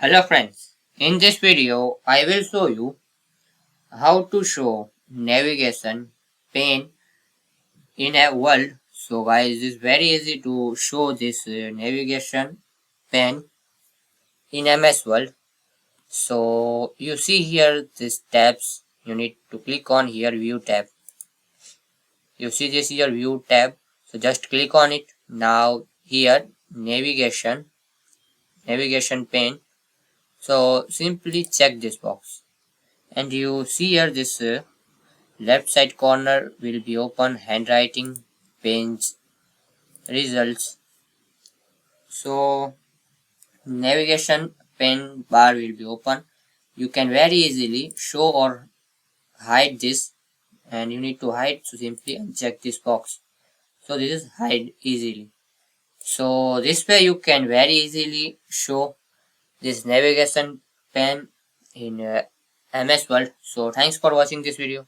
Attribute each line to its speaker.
Speaker 1: Hello friends, in this video I will show you how to show navigation pane in a world. So guys, it is very easy to show this navigation pane in MS World. So you see here these tabs, you need to click on here view tab. You see this here view tab, so just click on it. Now here navigation pane. So simply check this box and you see here this left side corner will be open handwriting page results. So navigation pen bar will be open. You can very easily show or hide this, and you need to hide, so simply uncheck this box. So this is hide easily. So this way you can very easily show this navigation pen in MS World. So thanks for watching this video.